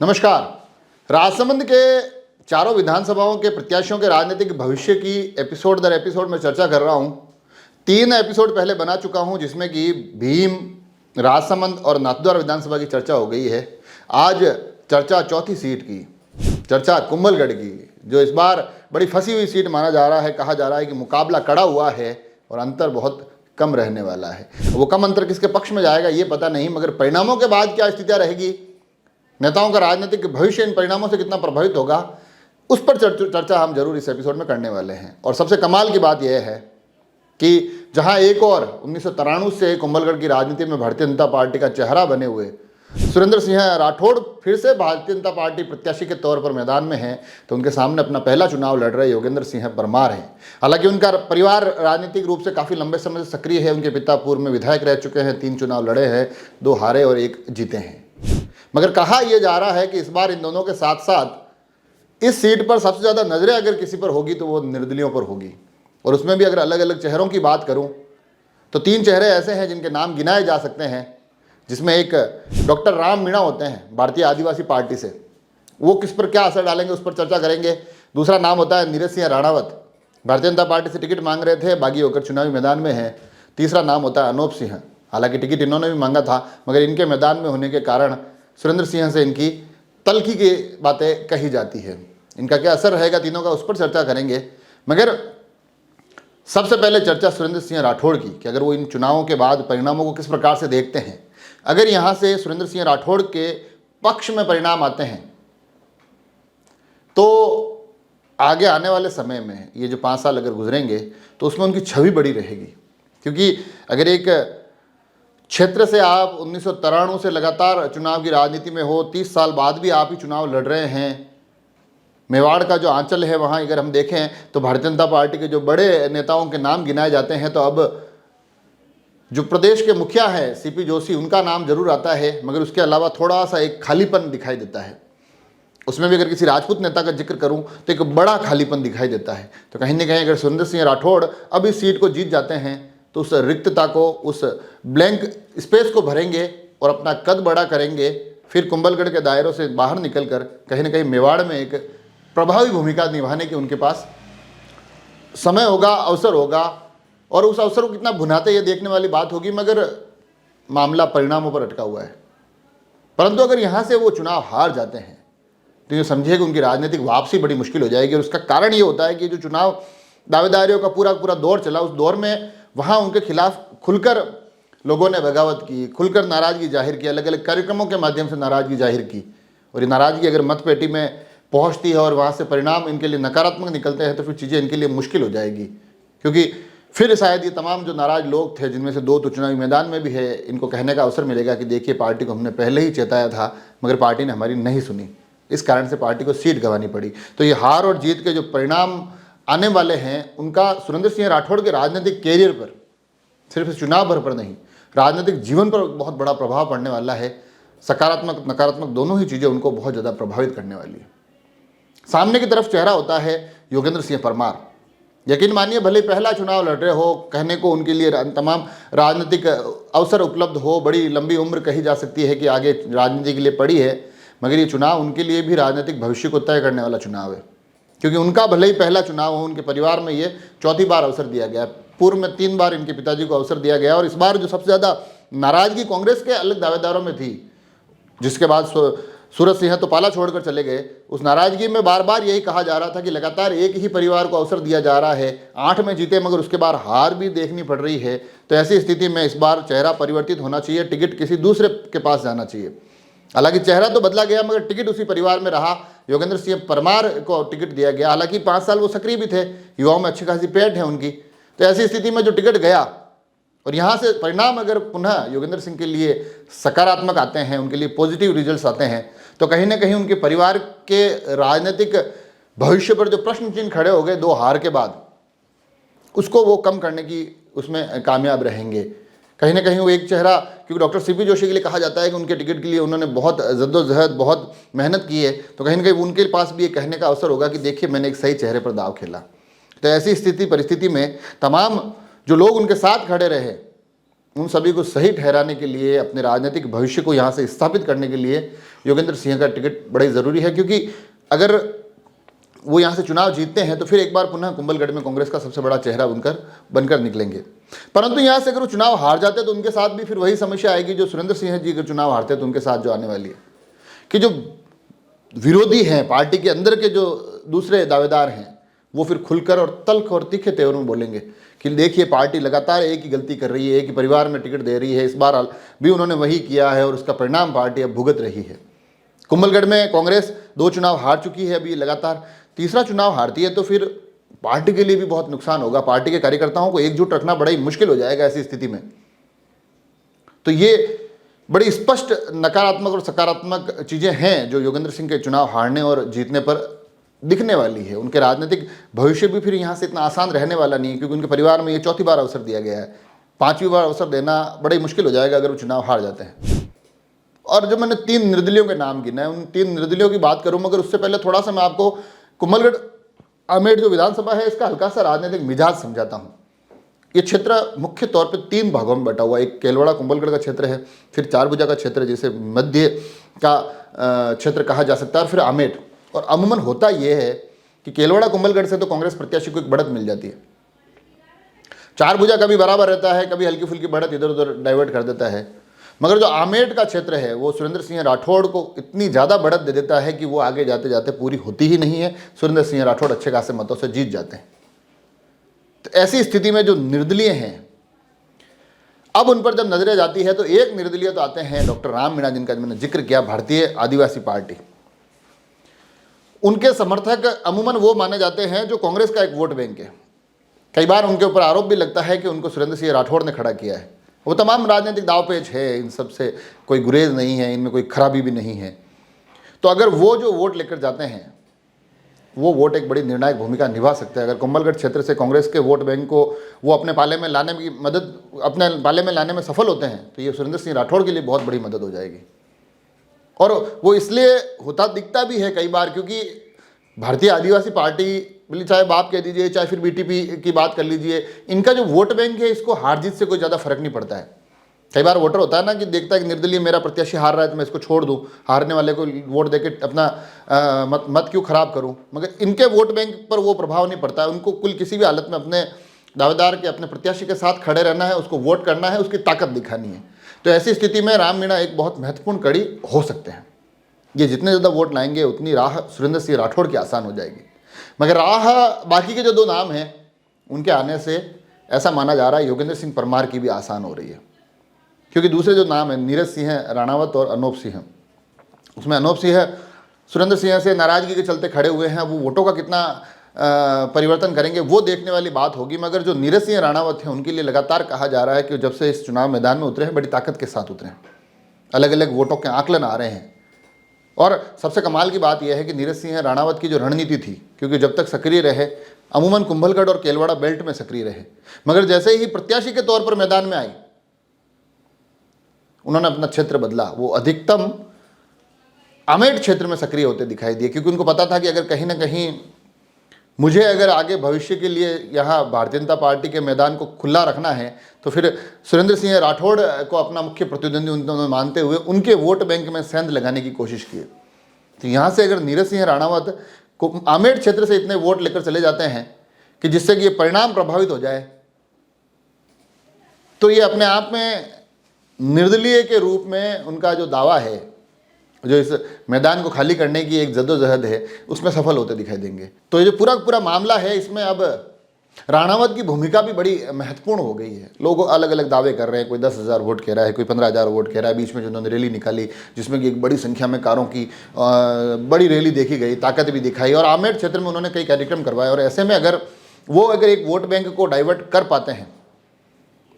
नमस्कार। राजसमंद के चारों विधानसभाओं के प्रत्याशियों के राजनीतिक भविष्य की एपिसोड दर एपिसोड में चर्चा कर रहा हूं। 3 एपिसोड पहले बना चुका हूं जिसमें कि भीम, राजसमंद और नाथद्वारा विधानसभा की चर्चा हो गई है। आज चर्चा चौथी सीट की, चर्चा कुंभलगढ़ की, जो इस बार बड़ी फंसी हुई सीट माना जा रहा है। कहा जा रहा है कि मुकाबला कड़ा हुआ है और अंतर बहुत कम रहने वाला है। वो कम अंतर किसके पक्ष में जाएगा ये पता नहीं, मगर परिणामों के बाद क्या स्थितियां रहेगी, नेताओं का राजनीतिक भविष्य इन परिणामों से कितना प्रभावित होगा, उस पर चर्चा हम जरूर इस एपिसोड में करने वाले हैं। और सबसे कमाल की बात यह है कि जहां एक और 1993 से कुंभलगढ़ की राजनीति में भारतीय जनता पार्टी का चेहरा बने हुए सुरेंद्र सिंह राठौड़ फिर से भारतीय जनता पार्टी प्रत्याशी के तौर पर मैदान में हैं, तो उनके सामने अपना पहला चुनाव लड़ रहे योगेंद्र सिंह परमार हैं। हालांकि उनका परिवार राजनीतिक रूप से काफ़ी लंबे समय से सक्रिय है। उनके पिता पूर्व में विधायक रह चुके हैं, 3 चुनाव लड़े हैं, 2 हारे और 1 जीते हैं। मगर कहा यह जा रहा है कि इस बार इन दोनों के साथ साथ इस सीट पर सबसे ज़्यादा नज़रें अगर किसी पर होगी तो वो निर्दलियों पर होगी। और उसमें भी अगर अलग अलग चेहरों की बात करूं तो 3 चेहरे ऐसे हैं जिनके नाम गिनाए जा सकते हैं, जिसमें एक डॉक्टर राम मीणा होते हैं भारतीय आदिवासी पार्टी से, वो किस पर क्या असर डालेंगे उस पर चर्चा करेंगे। दूसरा नाम होता है नीरज सिंह राणावत, भारतीय जनता पार्टी से टिकट मांग रहे थे, बागी होकर चुनावी मैदान में हैं। तीसरा नाम होता है अनूप सिंह, हालांकि टिकट इन्होंने भी मांगा था मगर इनके मैदान में होने के कारण सुरेंद्र सिंह से इनकी तल्खी की बातें कही जाती है। इनका क्या असर रहेगा तीनों का, उस पर चर्चा करेंगे। मगर सबसे पहले चर्चा सुरेंद्र सिंह राठौड़ की कि अगर वो इन चुनावों के बाद परिणामों को किस प्रकार से देखते हैं। अगर यहाँ से सुरेंद्र सिंह राठौड़ के पक्ष में परिणाम आते हैं तो आगे आने वाले समय में ये जो 5 साल अगर गुजरेंगे तो उसमें उनकी छवि बड़ी रहेगी। क्योंकि अगर एक क्षेत्र से आप 1993 से लगातार चुनाव की राजनीति में हो, 30 साल बाद भी आप ही चुनाव लड़ रहे हैं, मेवाड़ का जो आंचल है वहाँ अगर हम देखें तो भारतीय जनता पार्टी के जो बड़े नेताओं के नाम गिनाए जाते हैं, तो अब जो प्रदेश के मुखिया हैं सीपी जोशी, उनका नाम जरूर आता है, मगर उसके अलावा थोड़ा सा एक खालीपन दिखाई देता है। उसमें भी अगर किसी राजपूत नेता का जिक्र करूं तो एक बड़ा खालीपन दिखाई देता है। तो कहीं ना कहीं अगर सुरेंद्र सिंह राठौड़ अब इस सीट को जीत जाते हैं तो उस रिक्तता को, उस ब्लैंक स्पेस को भरेंगे और अपना कद बड़ा करेंगे। फिर कुंभलगढ़ के दायरों से बाहर निकलकर कहीं ना कहीं मेवाड़ में एक प्रभावी भूमिका निभाने की उनके पास समय होगा, अवसर होगा। और उस अवसर को कितना भुनाते ये देखने वाली बात होगी, मगर मामला परिणामों पर अटका हुआ है। परंतु अगर यहाँ से वो चुनाव हार जाते हैं तो ये समझिए कि उनकी राजनीतिक वापसी बड़ी मुश्किल हो जाएगी। और उसका कारण ये होता है कि जो चुनाव दावेदारियों का पूरा दौर चला, उस दौर में वहाँ उनके खिलाफ खुलकर लोगों ने बगावत की, खुलकर नाराज़गी जाहिर की, अलग अलग कार्यक्रमों के माध्यम से नाराज़गी जाहिर की। और ये नाराज़गी अगर मतपेटी में पहुँचती है और वहाँ से परिणाम इनके लिए नकारात्मक निकलते हैं तो फिर चीज़ें इनके लिए मुश्किल हो जाएगी। क्योंकि फिर शायद ये तमाम जो नाराज़ लोग थे, जिनमें से 2 तो चुनावी मैदान में भी है, इनको कहने का अवसर मिलेगा कि देखिए पार्टी को हमने पहले ही चेताया था मगर पार्टी ने हमारी नहीं सुनी, इस कारण से पार्टी को सीट गंवानी पड़ी। तो ये हार और जीत के जो परिणाम आने वाले हैं उनका सुरेंद्र सिंह राठौड़ के राजनीतिक कैरियर पर, सिर्फ इस चुनाव भर पर नहीं, राजनीतिक जीवन पर बहुत बड़ा प्रभाव पड़ने वाला है। सकारात्मक नकारात्मक दोनों ही चीज़ें उनको बहुत ज़्यादा प्रभावित करने वाली है। सामने की तरफ चेहरा होता है योगेंद्र सिंह परमार। यकीन मानिए, भले पहला चुनाव लड़ रहे हो, कहने को उनके लिए तमाम राजनीतिक अवसर उपलब्ध हो, बड़ी लंबी उम्र कही जा सकती है कि आगे राजनीति के लिए पड़ी है, मगर ये चुनाव उनके लिए भी राजनीतिक भविष्य को तय करने वाला चुनाव है। क्योंकि उनका भले ही पहला चुनाव हो, उनके परिवार में ये चौथी बार अवसर दिया गया। पूर्व में 3 बार इनके पिताजी को अवसर दिया गया और इस बार जो सबसे ज़्यादा नाराज़गी कांग्रेस के अलग दावेदारों में थी, जिसके बाद सूरज सिंह तो पाला छोड़कर चले गए, उस नाराज़गी में बार बार यही कहा जा रहा था कि लगातार एक ही परिवार को अवसर दिया जा रहा है। 8 में जीते मगर उसके बाद हार भी देखनी पड़ रही है। तो ऐसी स्थिति में इस बार चेहरा परिवर्तित होना चाहिए, टिकट किसी दूसरे के पास जाना चाहिए। हालांकि चेहरा तो बदला गया मगर टिकट उसी परिवार में रहा। योगेंद्र सिंह परमार को टिकट दिया गया। हालांकि 5 साल वो सक्रिय भी थे, युवाओं में अच्छी खासी पेट है उनकी। तो ऐसी स्थिति में जो टिकट गया और यहाँ से परिणाम अगर पुनः योगेंद्र सिंह के लिए सकारात्मक आते हैं, उनके लिए पॉजिटिव रिजल्ट्स आते हैं, तो कहीं ना कहीं उनके परिवार के राजनीतिक भविष्य पर जो प्रश्न चिन्ह खड़े हो गए 2 हार के बाद, उसको वो कम करने की उसमें कामयाब रहेंगे। कहीं ना कहीं वो एक चेहरा, क्योंकि डॉक्टर सीपी जोशी के लिए कहा जाता है कि उनके टिकट के लिए उन्होंने बहुत जद्दोजहद, बहुत मेहनत की है, तो कहीं ना कहीं उनके पास भी ये कहने का अवसर होगा कि देखिए मैंने एक सही चेहरे पर दाव खेला। तो ऐसी परिस्थिति में तमाम जो लोग उनके साथ खड़े रहे, उन सभी को सही ठहराने के लिए, अपने राजनीतिक भविष्य को यहाँ से स्थापित करने के लिए योगेंद्र सिंह का टिकट बड़ा ज़रूरी है, क्योंकि अगर वो यहाँ से चुनाव जीतते हैं तो फिर एक बार पुनः कुंभलगढ़ में कांग्रेस का सबसे बड़ा चेहरा बनकर निकलेंगे। परंतु यहाँ से अगर वो चुनाव हार जाते हैं तो उनके साथ भी फिर वही समस्या आएगी जो सुरेंद्र सिंह जी अगर चुनाव हारते हैं तो उनके साथ जो आने वाली है, कि जो विरोधी हैं, पार्टी के अंदर के जो दूसरे दावेदार हैं, वो फिर खुलकर और तल्ख और तीखे तेवर में बोलेंगे कि देखिए पार्टी लगातार एक ही गलती कर रही है, एक ही परिवार में टिकट दे रही है, इस बार भी उन्होंने वही किया है और उसका परिणाम पार्टी अब भुगत रही है। कुंभलगढ़ में कांग्रेस 2 चुनाव हार चुकी है, अभी लगातार तीसरा चुनाव हारती है तो फिर पार्टी के लिए भी बहुत नुकसान होगा, पार्टी के कार्यकर्ताओं को एकजुट रखना बड़ा ही मुश्किल हो जाएगा ऐसी स्थिति में। तो ये बड़ी स्पष्ट नकारात्मक और सकारात्मक चीज़ें हैं जो योगेंद्र सिंह के चुनाव हारने और जीतने पर दिखने वाली है। उनके राजनीतिक भविष्य भी फिर यहाँ से इतना आसान रहने वाला नहीं है, क्योंकि उनके परिवार में ये 4थी बार अवसर दिया गया है, 5वीं बार अवसर देना बड़ा ही मुश्किल हो जाएगा अगर वो चुनाव हार जाते हैं। और जो मैंने 3 निर्दलियों के नाम गिना है, उन 3 निर्दलियों की बात करूँ, मगर उससे पहले थोड़ा सा मैं आपको कुंभलगढ़ आमेर जो विधानसभा है इसका हल्का सा राजनीतिक मिजाज समझाता हूँ। ये क्षेत्र मुख्य तौर पे 3 भागों में बटा हुआ है। एक केलवाड़ा कुंभलगढ़ का क्षेत्र है, फिर चारभुजा का क्षेत्र है जिसे मध्य का क्षेत्र कहा जा सकता है, और फिर आमेर। और अमूमन होता यह है कि केलवाड़ा कुंभलगढ़ से तो कांग्रेस प्रत्याशी को एक बढ़त मिल जाती है, चारभुजा कभी बराबर रहता है, कभी हल्की फुल्की बढ़त इधर उधर डाइवर्ट कर देता है, मगर जो आमेर का क्षेत्र है वो सुरेंद्र सिंह राठौड़ को इतनी ज़्यादा बढ़त दे देता है कि वो आगे जाते जाते पूरी होती ही नहीं है। सुरेंद्र सिंह राठौड़ अच्छे खासे मतों से जीत जाते हैं। तो ऐसी स्थिति में जो निर्दलीय हैं, अब उन पर जब नजरें जाती है तो एक निर्दलीय तो आते हैं डॉक्टर राम मीणा, जिनका मैंने जिक्र किया, भारतीय आदिवासी पार्टी। उनके समर्थक अमूमन वो माने जाते हैं जो कांग्रेस का एक वोट बैंक है। कई बार उनके ऊपर आरोप भी लगता है कि उनको सुरेंद्र सिंह राठौड़ ने खड़ा किया है। वो तमाम राजनीतिक दावपेच है, इन सब से कोई गुरेज नहीं है, इनमें कोई खराबी भी नहीं है। तो अगर वो जो वोट लेकर जाते हैं वो वोट एक बड़ी निर्णायक भूमिका निभा सकते हैं। अगर कुंभलगढ़ क्षेत्र से कांग्रेस के वोट बैंक को वो अपने पाले में लाने की मदद, अपने पाले में लाने में सफल होते हैं तो ये सुरेंद्र सिंह राठौड़ के लिए बहुत बड़ी मदद हो जाएगी। और वो इसलिए होता दिखता भी है कई बार क्योंकि भारतीय आदिवासी पार्टी, चाहे बाप कह दीजिए चाहे फिर बीटीपी की बात कर लीजिए, इनका जो वोट बैंक है इसको हार जीत से कोई ज़्यादा फर्क नहीं पड़ता है। कई बार वोटर होता है ना कि देखता है कि निर्दलीय मेरा प्रत्याशी हार रहा है तो मैं इसको छोड़ दूं, हारने वाले को वोट देके अपना मत क्यों खराब करूं। मगर इनके वोट बैंक पर वो प्रभाव नहीं पड़ता है। उनको कुल किसी भी हालत में अपने दावेदार के, अपने प्रत्याशी के साथ खड़े रहना है, उसको वोट करना है, उसकी ताकत दिखानी है। तो ऐसी स्थिति में राम मीणा एक बहुत महत्वपूर्ण कड़ी हो सकते हैं। ये जितने ज़्यादा वोट लाएंगे उतनी राह सुरेंद्र सिंह राठौड़ की आसान हो जाएगी। मगर राह बाकी के जो 2 नाम हैं उनके आने से ऐसा माना जा रहा है योगेंद्र सिंह परमार की भी आसान हो रही है, क्योंकि दूसरे जो नाम है नीरज सिंह राणावत और अनूप सिंह, उसमें अनूप सिंह सुरेंद्र सिंह से नाराजगी के चलते खड़े हुए हैं। वो वोटों का कितना परिवर्तन करेंगे वो देखने वाली बात होगी। मगर जो नीरज सिंह राणावत हैं उनके लिए लगातार कहा जा रहा है कि जब से इस चुनाव मैदान में उतरे हैं बड़ी ताकत के साथ उतरे हैं, अलग अलग वोटों के आंकलन आ रहे हैं। और सबसे कमाल की बात यह है कि नीरज सिंह राणावत की जो रणनीति थी, क्योंकि जब तक सक्रिय रहे अमूमन कुंभलगढ़ और केलवाड़ा बेल्ट में सक्रिय रहे, मगर जैसे ही प्रत्याशी के तौर पर मैदान में आई उन्होंने अपना क्षेत्र बदला। वो अधिकतम आमेर क्षेत्र में सक्रिय होते दिखाई दिए, क्योंकि उनको पता था कि अगर कहीं ना कहीं मुझे अगर आगे भविष्य के लिए यहाँ भारतीय जनता पार्टी के मैदान को खुला रखना है तो फिर सुरेंद्र सिंह राठौड़ को अपना मुख्य प्रतिद्वंदी उन्होंने मानते हुए उनके वोट बैंक में सेंध लगाने की कोशिश की। तो यहाँ से अगर नीरज सिंह राणावत को आमेर क्षेत्र से इतने वोट लेकर चले जाते हैं कि जिससे कि ये परिणाम प्रभावित हो जाए, तो ये अपने आप में निर्दलीय के रूप में उनका जो दावा है, जो इस मैदान को खाली करने की एक जद्दोजहद है, उसमें सफल होते दिखाई देंगे। तो ये जो पूरा मामला है इसमें अब राणावत की भूमिका भी बड़ी महत्वपूर्ण हो गई है। लोग अलग अलग दावे कर रहे हैं, कोई 10,000 वोट कह रहा है, कोई 15,000 वोट कह रहा है। बीच में जो उन्होंने रैली निकाली जिसमें कि एक बड़ी संख्या में कारों की बड़ी रैली देखी गई, ताकत भी दिखाई, और आमेर क्षेत्र में उन्होंने कई कार्यक्रम करवाए। और ऐसे में अगर एक वोट बैंक को डाइवर्ट कर पाते हैं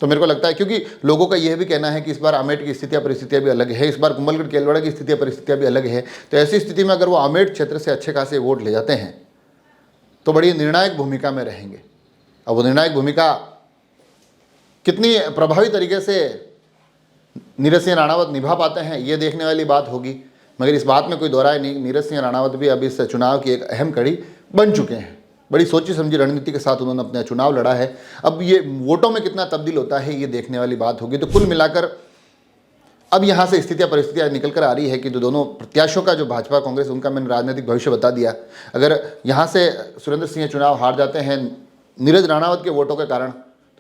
तो मेरे को लगता है, क्योंकि लोगों का यह भी कहना है कि इस बार आमेर की स्थितियाँ परिस्थितियाँ भी अलग है, इस बार कुंभलगढ़ केलवाड़ा की स्थितियाँ परिस्थितियाँ भी अलग है। तो ऐसी स्थिति में अगर वो आमेर क्षेत्र से अच्छे खासे वोट ले जाते हैं तो बड़ी निर्णायक भूमिका में रहेंगे। अब वो निर्णायक भूमिका कितनी प्रभावी तरीके से नीरज सिंह राणावत निभा पाते हैं ये देखने वाली बात होगी। मगर इस बात में कोई दो राय नहीं, नीरज सिंह राणावत भी अब इस चुनाव की एक अहम कड़ी बन चुके हैं। बड़ी सोची समझी रणनीति के साथ उन्होंने अपना चुनाव लड़ा है। अब ये वोटों में कितना तब्दील होता है ये देखने वाली बात होगी। तो कुल मिलाकर अब यहाँ से स्थितियाँ परिस्थितियाँ निकल कर आ रही है कि जो दोनों प्रत्याशियों का जो भाजपा कांग्रेस उनका मैंने राजनीतिक भविष्य बता दिया। अगर यहाँ से सुरेंद्र सिंह चुनाव हार जाते हैं नीरज राणावत के वोटों के कारण,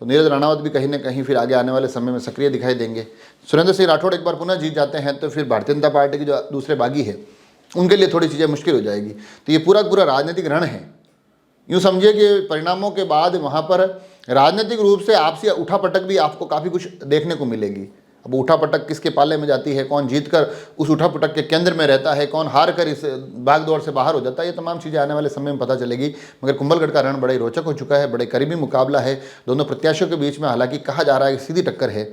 तो नीरज राणावत भी कहीं ना कहीं फिर आगे आने वाले समय में सक्रिय दिखाई देंगे। सुरेंद्र सिंह राठौड़ एक बार पुनः जीत जाते हैं तो फिर भारतीय जनता पार्टी के जो दूसरे बागी है उनके लिए थोड़ी चीज़ें मुश्किल हो जाएगी। तो ये पूरा पूरा राजनीतिक रण है। यूँ समझिए कि परिणामों के बाद वहाँ पर राजनीतिक रूप से आपसी उठापटक भी आपको काफ़ी कुछ देखने को मिलेगी। अब उठापटक किसके पाले में जाती है, कौन जीतकर उस उठापटक के केंद्र में रहता है, कौन हार कर इस भागदौड़ से बाहर हो जाता है, ये तमाम चीज़ें आने वाले समय में पता चलेगी। मगर कुंभलगढ़ का रण बड़ा ही रोचक हो चुका है, बड़े करीबी मुकाबला है दोनों प्रत्याशियों के बीच में। हालांकि कहा जा रहा है कि सीधी टक्कर है,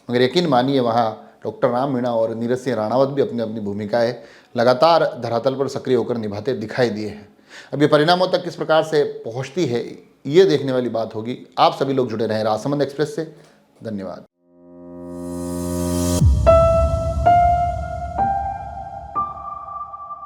मगर यकीन मानिए वहाँ डॉक्टर राम मीणा और नीरज सिंह राणावत भी अपनी अपनी भूमिकाएं लगातार धरातल पर सक्रिय होकर निभाते दिखाई दिए हैं। अब ये परिणामों तक किस प्रकार से पहुँचती है ये देखने वाली बात होगी। आप सभी लोग जुड़े रहें राजसमंद एक्सप्रेस से। धन्यवाद।